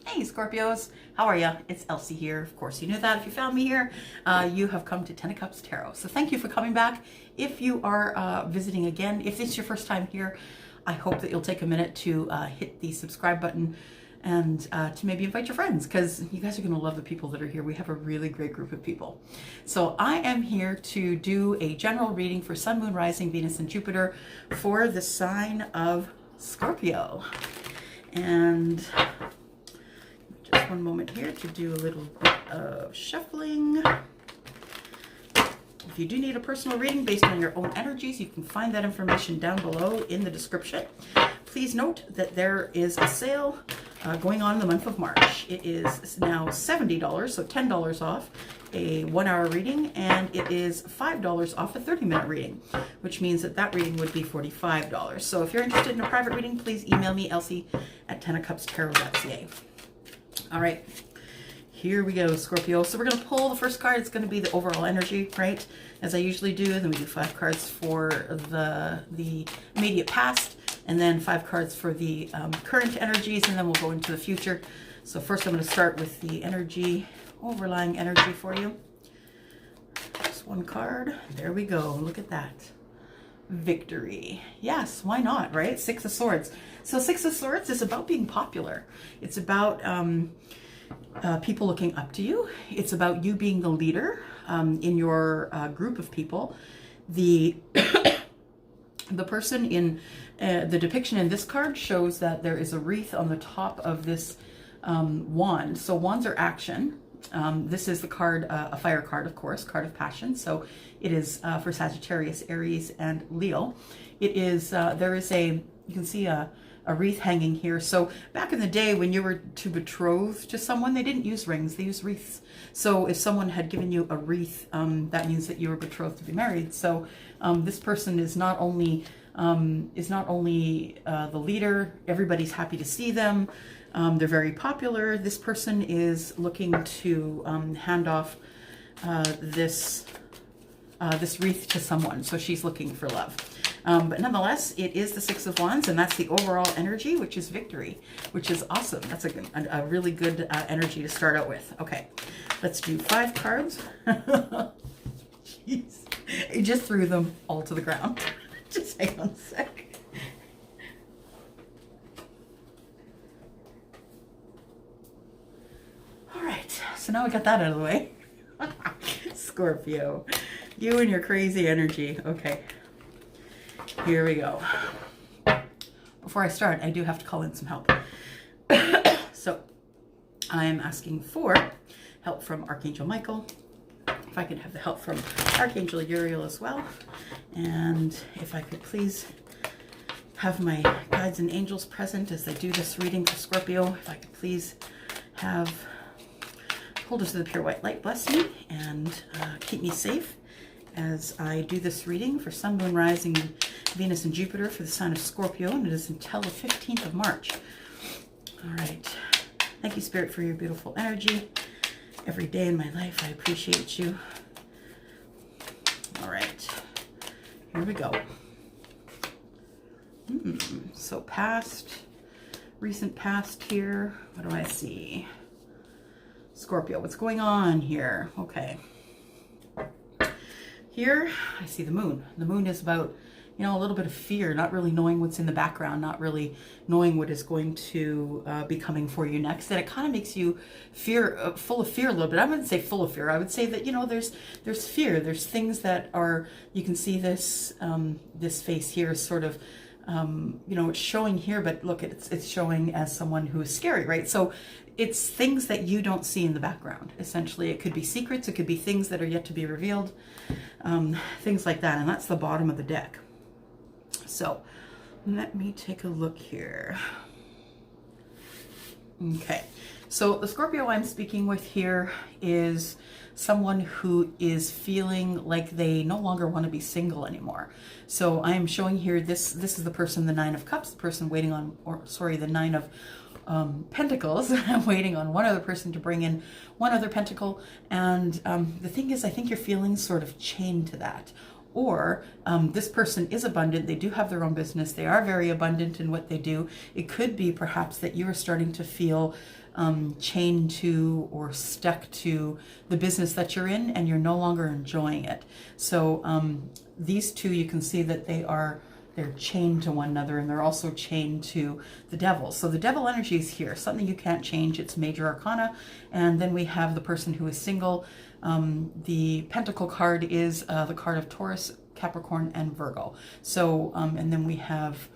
Hey Scorpios, how are ya? It's Elsie here. Of course you knew that if you found me here. You have come to Ten of Cups Tarot. So thank you for coming back. If you are visiting again, if this is your first time here, I hope that you'll take a minute to hit the subscribe button and to maybe invite your friends, because you guys are going to love the people that are here. We have a really great group of people. So I am here to do a general reading for Sun, Moon, Rising, Venus, and Jupiter for the sign of Scorpio. And just one moment here to do a little bit of shuffling. If you do need a personal reading based on your own energies, you can find that information down below in the description. Please note that there is a sale going on in the month of March. It is now $70, so $10 off a 1-hour reading, and it is $5 off a 30-minute reading, which means that that reading would be $45. So if you're interested in a private reading, please email me, elsie@tenofcupstarot.ca. All right, here we go, Scorpio. So we're going to pull the first card. It's going to be the overall energy, right? As I usually do. Then we do 5 cards for the immediate past, and then 5 cards for the current energies, and then we'll go into the future. So first I'm going to start with the energy, overlying energy for you. Just 1 card. There we go. Look at that. Victory. Yes, why not, right? 6 of Swords. So 6 of Swords is about being popular. It's about people looking up to you. It's about you being the leader in your group of people. The person in the depiction in this card shows that there is a wreath on the top of this wand. So wands are action. This is the card, a fire card, of course, card of passion. So it is for Sagittarius, Aries, and Leo. It is, there is you can see a wreath hanging here. So back in the day when you were to betroth to someone, they didn't use rings, they used wreaths. So if someone had given you a wreath, that means that you were betrothed to be married. So this person is not only the leader, everybody's happy to see them. They're very popular. This person is looking to hand off this wreath to someone. So she's looking for love. But nonetheless, it is the 6 of Wands, and that's the overall energy, which is victory, which is awesome. That's a really good energy to start out with. Okay, let's do 5 cards. Jeez, I just threw them all to the ground. Just hang on a sec. All right, so now we got that out of the way. Scorpio, you and your crazy energy. Okay. Here we go. Before I start, I do have to call in some help. So I'm asking for help from Archangel Michael. If I could have the help from Archangel Uriel as well. And if I could please have my guides and angels present as I do this reading for Scorpio. If I could please have holders of the pure white light bless me and keep me safe as I do this reading for Sun, Moon, Rising, Venus, and Jupiter for the sign of Scorpio, and it is until the 15th of March. All right. Thank you, Spirit, for your beautiful energy. Every day in my life, I appreciate you. All right. Here we go. So past, recent past here. What do I see? Scorpio, what's going on here? Okay. Here, I see the moon. The moon is about, you know, a little bit of fear, not really knowing what's in the background, not really knowing what is going to be coming for you next. That it kind of makes you full of fear a little bit. I wouldn't say full of fear. I would say that, you know, there's fear. There's things that are, you can see this, this face here is sort of, you know, it's showing here, but look, it's showing as someone who is scary, right? So it's things that you don't see in the background. Essentially, it could be secrets. It could be things that are yet to be revealed, things like that. And that's the bottom of the deck. So let me take a look here. Okay, so the Scorpio I'm speaking with here is someone who is feeling like they no longer want to be single anymore. So I am showing here, this is the person, the 9 of Cups, the person waiting on, or sorry, the 9 of Pentacles. I'm waiting on one other person to bring in one other pentacle. And the thing is, I think you're feeling sort of chained to that, or this person is abundant. They do have their own business. They are very abundant in what they do. It could be perhaps that you are starting to feel chained to or stuck to the business that you're in, and you're no longer enjoying it. So these two, you can see that they're chained to one another, and they're also chained to the devil. So the devil energy is here, something you can't change. It's major arcana. And then we have the person who is single. The pentacle card is the card of Taurus, Capricorn, and Virgo. So, and then we have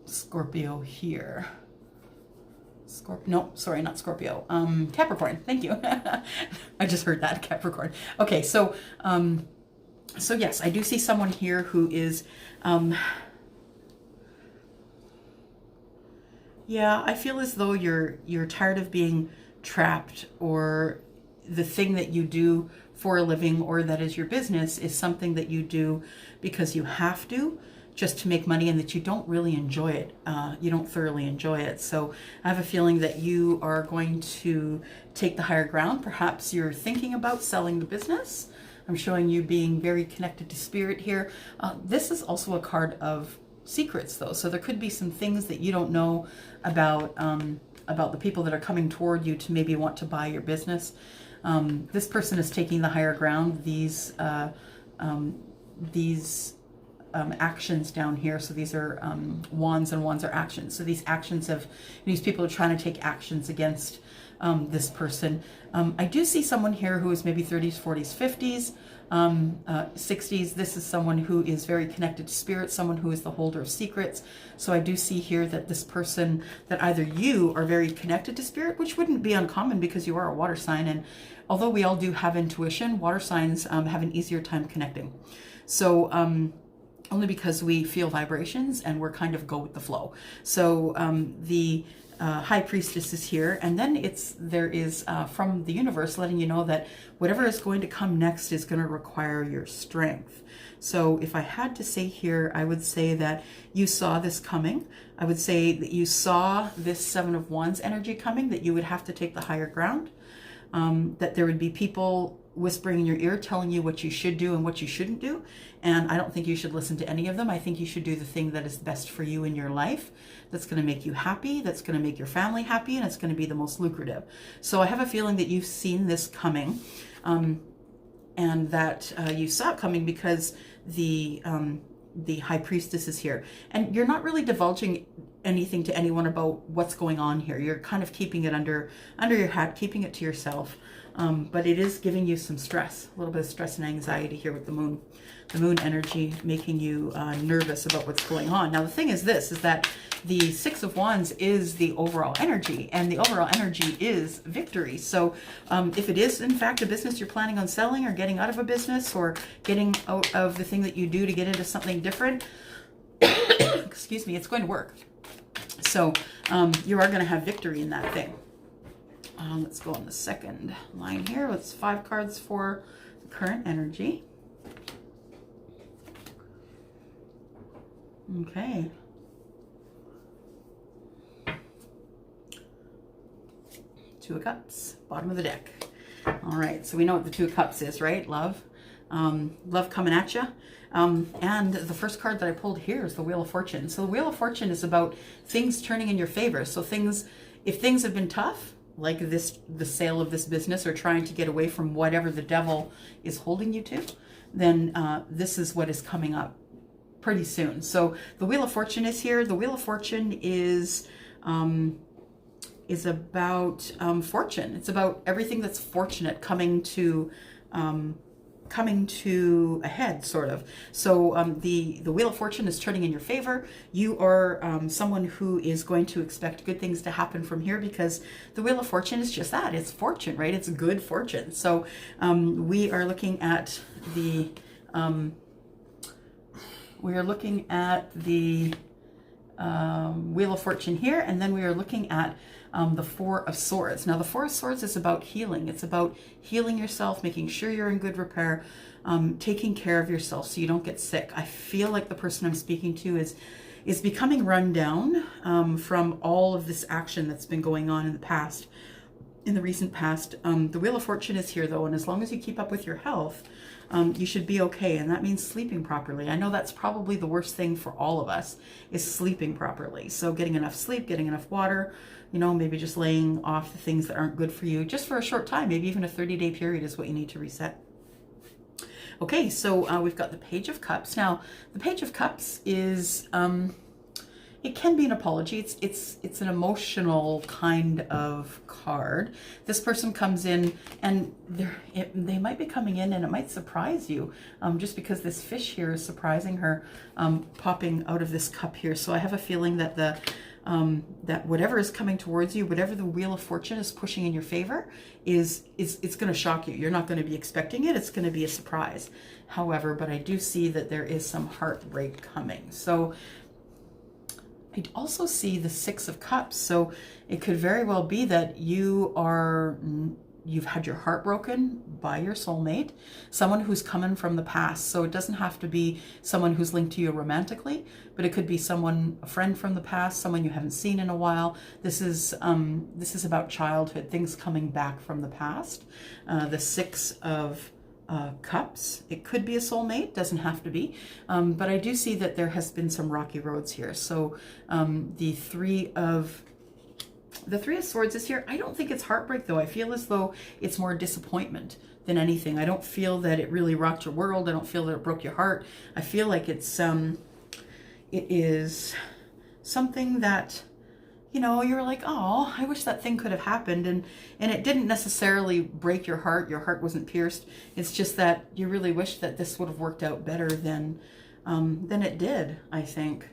Scorpio here. No, sorry, not Scorpio. Capricorn. Thank you. I just heard that, Capricorn. Okay, so so yes, I do see someone here who is, yeah, I feel as though you're tired of being trapped, or the thing that you do for a living or that is your business is something that you do because you have to, just to make money, and that you don't really enjoy it. You don't thoroughly enjoy it. So I have a feeling that you are going to take the higher ground. Perhaps you're thinking about selling the business. I'm showing you being very connected to spirit here. This is also a card of secrets though. So there could be some things that you don't know about the people that are coming toward you to maybe want to buy your business. This person is taking the higher ground. These actions down here. So these are wands, and wands are actions. So these actions these people are trying to take actions against this person. I do see someone here who is maybe 30s, 40s, 50s, 60s. This is someone who is very connected to spirit, someone who is the holder of secrets. So I do see here that this person, that either you are very connected to spirit, which wouldn't be uncommon because you are a water sign. And although we all do have intuition, water signs have an easier time connecting. So only because we feel vibrations and we're kind of go with the flow. So the High Priestess is here, and then there is from the universe letting you know that whatever is going to come next is going to require your strength. So if I had to say here, I would say that you saw this coming. I would say that you saw this Seven of Wands energy coming, that you would have to take the higher ground, that there would be people whispering in your ear telling you what you should do and what you shouldn't do. And I don't think you should listen to any of them. I think you should do the thing that is best for you in your life, that's going to make you happy, that's going to make your family happy, and it's going to be the most lucrative. So I have a feeling that you've seen this coming, and that you saw it coming because the High Priestess is here. And you're not really divulging anything to anyone about what's going on here. You're kind of keeping it under your hat, keeping it to yourself. But it is giving you some stress, a little bit of stress and anxiety here with the moon energy, making you nervous about what's going on. Now, the thing is this, is that the Six of Wands is the overall energy, and the overall energy is victory. So if it is, in fact, a business you're planning on selling, or getting out of a business, or getting out of the thing that you do to get into something different, excuse me, it's going to work. So you are going to have victory in that thing. Let's go on the second line here. It's 5 cards for the current energy. Okay. Two of Cups, bottom of the deck. All right, so we know what the Two of Cups is, right? Love. Love coming at you. And the first card that I pulled here is the Wheel of Fortune. So the Wheel of Fortune is about things turning in your favor. So if things have been tough, like the sale of this business, or trying to get away from whatever the devil is holding you to, then this is what is coming up pretty soon. So the Wheel of Fortune is here. The Wheel of Fortune is about fortune. It's about everything that's fortunate coming to a head, sort of. So the Wheel of Fortune is turning in your favor. You are someone who is going to expect good things to happen from here, because the Wheel of Fortune is just that. It's fortune, right? It's good fortune. So we are looking at the Wheel of Fortune here, and then we are looking at the Four of Swords. Now, the Four of Swords is about healing. It's about healing yourself, making sure you're in good repair, taking care of yourself so you don't get sick. I feel like the person I'm speaking to is becoming run down from all of this action that's been going on in the past. in the recent past. The Wheel of Fortune is here though, and as long as you keep up with your health, you should be okay, and that means sleeping properly. I know that's probably the worst thing for all of us, is sleeping properly. So getting enough sleep, getting enough water, you know, maybe just laying off the things that aren't good for you just for a short time, maybe even a 30-day period is what you need to reset. Okay, so we've got the Page of Cups. Now, the Page of Cups is, it can be an apology. It's an emotional kind of card. This person comes in and they might be coming in and it might surprise you, just because this fish here is surprising her, popping out of this cup here. So I have a feeling that that whatever is coming towards you, whatever the Wheel of Fortune is pushing in your favor, it's going to shock you. You're not going to be expecting it. It's going to be a surprise. However, but I do see that there is some heartbreak coming. So I also see the Six of Cups. So it could very well be that you've had your heart broken by your soulmate, someone who's coming from the past. So it doesn't have to be someone who's linked to you romantically, but it could be someone, a friend from the past, someone you haven't seen in a while. This is about childhood, things coming back from the past. The Six of Cups, it could be a soulmate, doesn't have to be, but I do see that there has been some rocky roads here. So the Three of Swords is here. I don't think it's heartbreak though. I feel as though it's more disappointment than anything. I don't feel that it really rocked your world. I don't feel that it broke your heart. I feel like it is something that, you know, you're like, oh, I wish that thing could have happened. And it didn't necessarily break your heart. Your heart wasn't pierced. It's just that you really wish that this would have worked out better than it did, I think.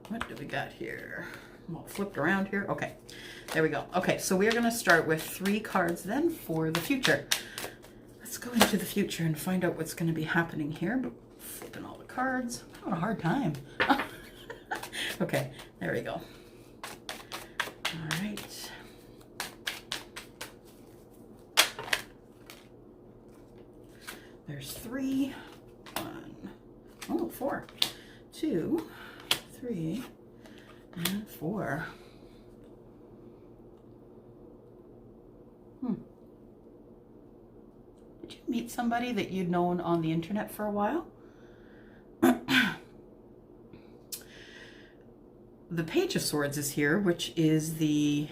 What do we got here? I'm all flipped around here. Okay, there we go. Okay, so we're going to start with 3 cards then for the future. Let's go into the future and find out what's going to be happening here. But flipping all the cards. I'm having a hard time. Okay, there we go. All right. There's 3. 4. 2, 3, and 4. Did you meet somebody that you'd known on the internet for a while? The Page of Swords is here, which is the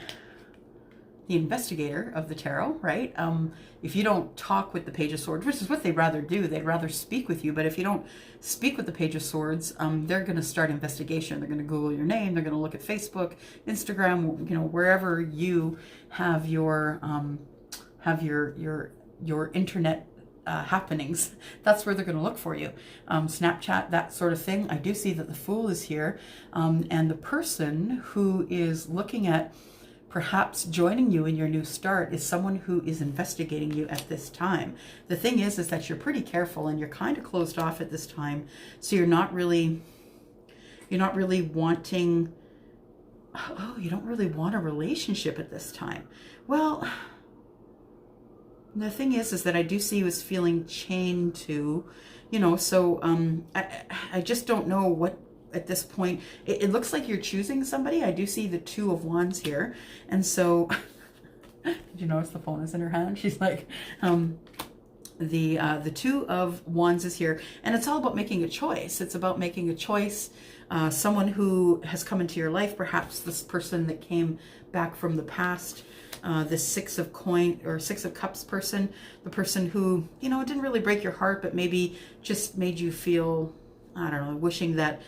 investigator of the tarot, right? If you don't talk with the Page of Swords, which is what they'd rather do, they'd rather speak with you, but if you don't speak with the Page of Swords, they're going to start investigation. They're going to Google your name. They're going to look at Facebook, Instagram, you know, wherever you have your internet happenings. That's where they're going to look for you. Snapchat, that sort of thing. I do see that the Fool is here, and the person who is looking at perhaps joining you in your new start is someone who is investigating you at this time. The thing is that you're pretty careful and you're kind of closed off at this time. So you're not really wanting, you don't really want a relationship at this time. Well, the thing is that I do see you as feeling chained to, you know, so I just don't know what at this point. It looks like you're choosing somebody. I do see the Two of Wands here. And so, did you notice the phone is in her hand? She's like, the Two of Wands is here. And it's all about making a choice. It's about making a choice. Someone who has come into your life, perhaps this person that came back from the past, the Six of Cups person, the person who, you know, it didn't really break your heart, but maybe just made you feel, I don't know, wishing that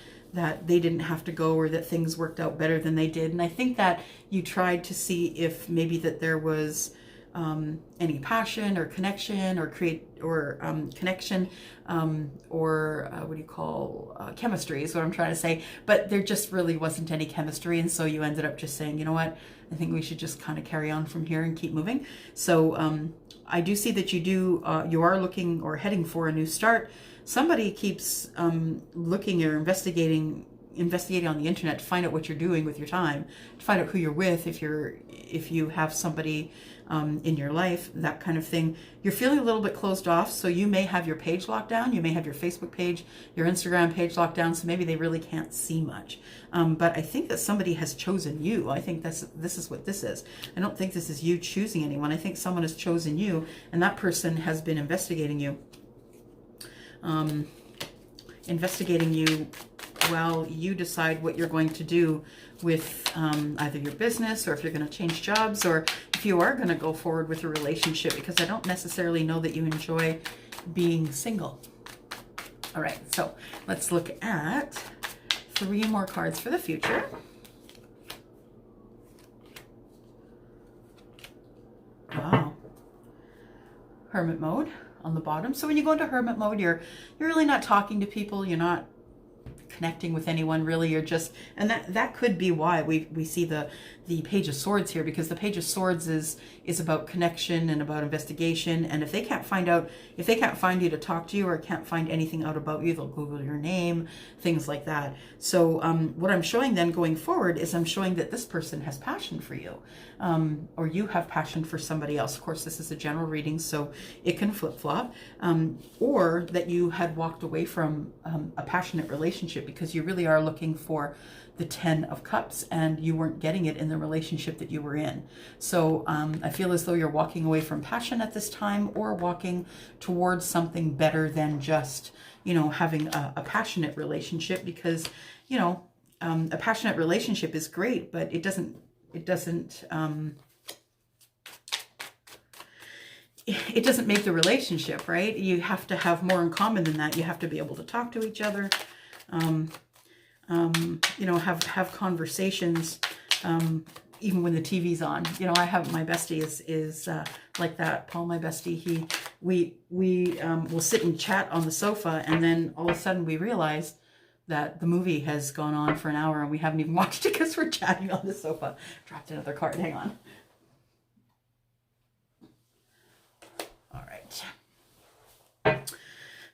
they didn't have to go, or that things worked out better than they did. And I think that you tried to see if maybe that there was any passion or connection or connection or what do you call chemistry is what I'm trying to say. But there just really wasn't any chemistry, and so you ended up just saying, you know what, I think we should just kind of carry on from here and keep moving. So I do see that you are looking or heading for a new start. Somebody keeps looking or investigating on the internet to find out what you're doing with your time, to find out who you're with, if you have somebody in your life, that kind of thing. You're feeling a little bit closed off, so you may have your page locked down. You may have your Facebook page, your Instagram page locked down, so maybe they really can't see much. But I think that somebody has chosen you. I think this is what this is. I don't think this is you choosing anyone. I think someone has chosen you, and that person has been investigating you. While you decide what you're going to do with either your business, or if you're going to change jobs, or if you are going to go forward with a relationship, because I don't necessarily know that you enjoy being single. All right, so let's look at 3 more cards for the future. Wow. Hermit mode on the bottom. So when you go into hermit mode, you're really not talking to people. You're not connecting with anyone really. You're just, and that could be why we see the Page of Swords here, because the Page of Swords is about connection and about investigation. And if they can't find you to talk to you, or can't find anything out about you, they'll Google your name, things like that. So what I'm showing then going forward is I'm showing that this person has passion for you, or you have passion for somebody else. Of course, this is a general reading, so it can flip-flop, or that you had walked away from a passionate relationship because you really are looking for the 10 of Cups and you weren't getting it in the relationship that you were in. So I feel as though you're walking away from passion at this time, or walking towards something better than just, having a passionate relationship, because, a passionate relationship is great, but it doesn't make the relationship, right? You have to have more in common than that. You have to be able to talk to each other, have conversations, even when the TV's on. I have, my bestie is like that. Paul, my bestie, we will sit and chat on the sofa, and then all of a sudden we realize that the movie has gone on for an hour and we haven't even watched it because we're chatting on the sofa. Dropped another card, hang on. All right.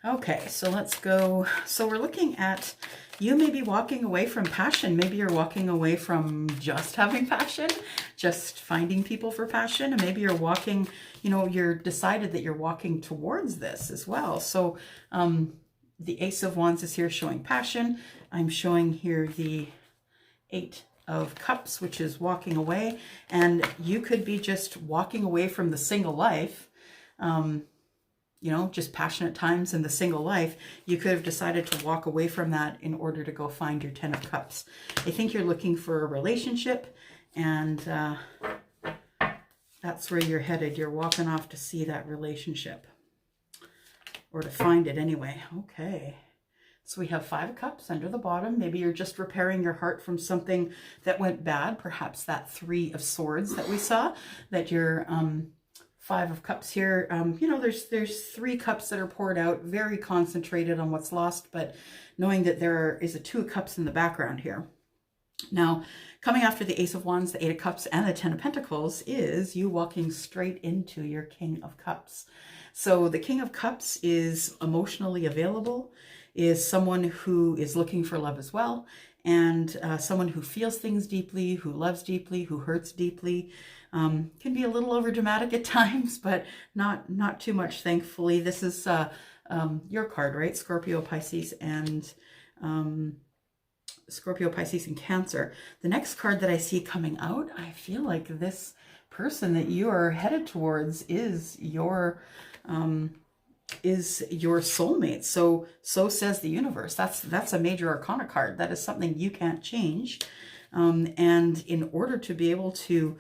Okay, so let's go. So we're looking at, you may be walking away from passion. Maybe you're walking away from just having passion, just finding people for passion. And maybe you're walking, you're decided that you're walking towards this as well. So the Ace of Wands is here showing passion. I'm showing here the 8 of Cups, which is walking away. And you could be just walking away from the single life, just passionate times in the single life. You could have decided to walk away from that in order to go find your 10 of Cups. I think you're looking for a relationship, and that's where you're headed. You're walking off to see that relationship, or to find it anyway. Okay. So we have 5 of Cups under the bottom. Maybe you're just repairing your heart from something that went bad. Perhaps that 3 of Swords that we saw, that you're 5 of Cups here. There's 3 cups that are poured out, very concentrated on what's lost, but knowing that there is a 2 of Cups in the background here. Now, coming after the Ace of Wands, the 8 of Cups, and the 10 of Pentacles is you walking straight into your King of Cups. So the King of Cups is emotionally available, is someone who is looking for love as well, and someone who feels things deeply, who loves deeply, who hurts deeply. Can be a little over dramatic at times, but not too much, thankfully. This is your card, right? Scorpio, Pisces, and Cancer. The next card that I see coming out, I feel like this person that you are headed towards is your soulmate. So says the universe. That's a major arcana card. That is something you can't change. And in order to be able to,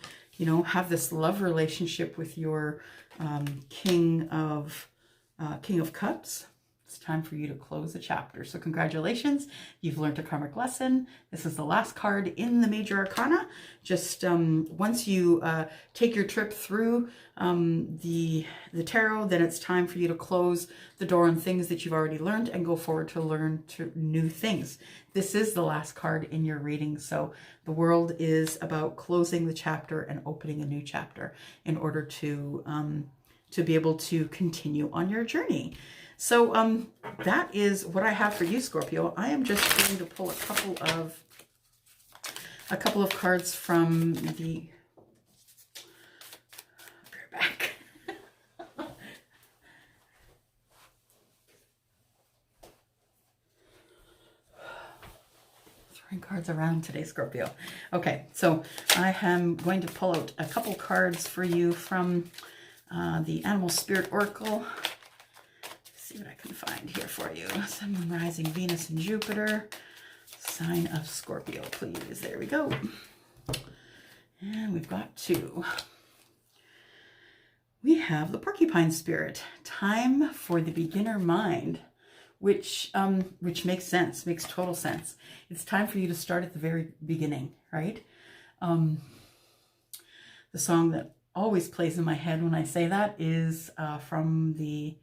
have this love relationship with your King of Cups, it's time for you to close the chapter. So congratulations, you've learned a karmic lesson. This is the last card in the major arcana. Just once you take your trip through the tarot, then it's time for you to close the door on things that you've already learned and go forward to learn new things. This is the last card in your reading. So the world is about closing the chapter and opening a new chapter in order to be able to continue on your journey. So that is what I have for you, Scorpio. I am just going to pull a couple of cards from the cards around today, Scorpio. Okay, so I am going to pull out a couple cards for you from the Animal Spirit Oracle. Let's see what I can find here for you. Sun, Moon, Rising, Venus, and Jupiter. Sign of Scorpio, please. There we go. And we've got 2. We have the Porcupine Spirit. Time for the beginner mind. Which makes sense, makes total sense. It's time for you to start at the very beginning, right? The song that always plays in my head when I say that is from the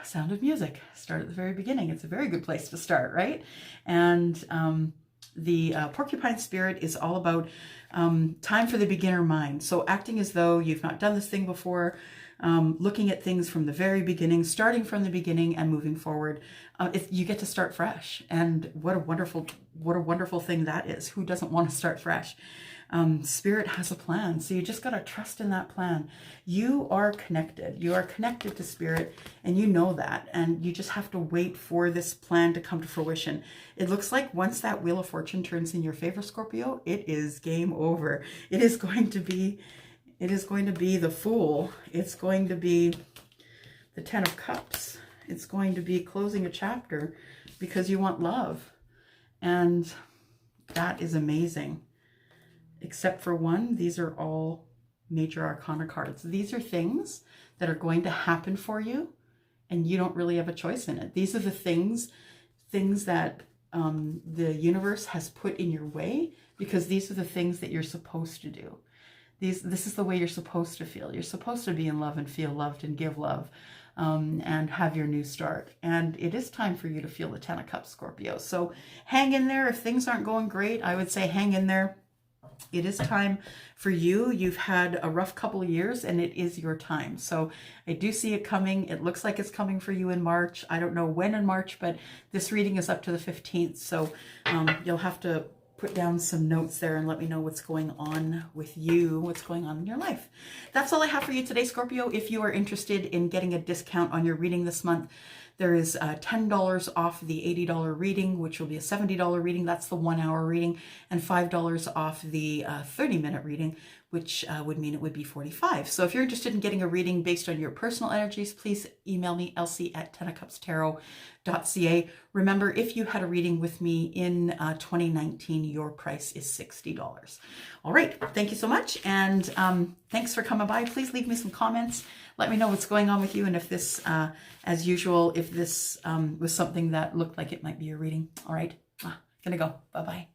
Sound of Music. Start at the very beginning. It's a very good place to start, right? And the Porcupine Spirit is all about time for the beginner mind. So acting as though you've not done this thing before, looking at things from the very beginning, starting from the beginning and moving forward. You get to start fresh, and what a wonderful thing that is. Who doesn't want to start fresh? Spirit has a plan, so you just got to trust in that plan. You are connected. You are connected to Spirit, and you know that, and you just have to wait for this plan to come to fruition. It looks like once that Wheel of Fortune turns in your favor, Scorpio, it is game over. It is going to be the Fool. It's going to be the 10 of Cups. It's going to be closing a chapter because you want love. And that is amazing. Except for one, these are all major arcana cards. These are things that are going to happen for you, and you don't really have a choice in it. These are the things that the universe has put in your way, because these are the things that you're supposed to do. This is the way you're supposed to feel. You're supposed to be in love and feel loved and give love, and have your new start. And it is time for you to feel the 10 of Cups, Scorpio. So hang in there. If things aren't going great, I would say hang in there. It is time for you. You've had a rough couple of years, and it is your time. So I do see it coming. It looks like it's coming for you in March. I don't know when in March, but this reading is up to the 15th. So you'll have to put down some notes there and let me know what's going on with you, what's going on in your life. That's all I have for you today, Scorpio. If you are interested in getting a discount on your reading this month, there is $10 off the $80 reading, which will be a $70 reading. That's the 1 hour reading, and $5 off the 30-minute reading, which would mean it would be $45. So if you're interested in getting a reading based on your personal energies, please email me, elsie@tenofcupstarot.ca. Remember, if you had a reading with me in 2019, your price is $60. All right. Thank you so much. And thanks for coming by. Please leave me some comments. Let me know what's going on with you. And if this, as usual, if this was something that looked like it might be a reading. All right. Gonna go. Bye-bye.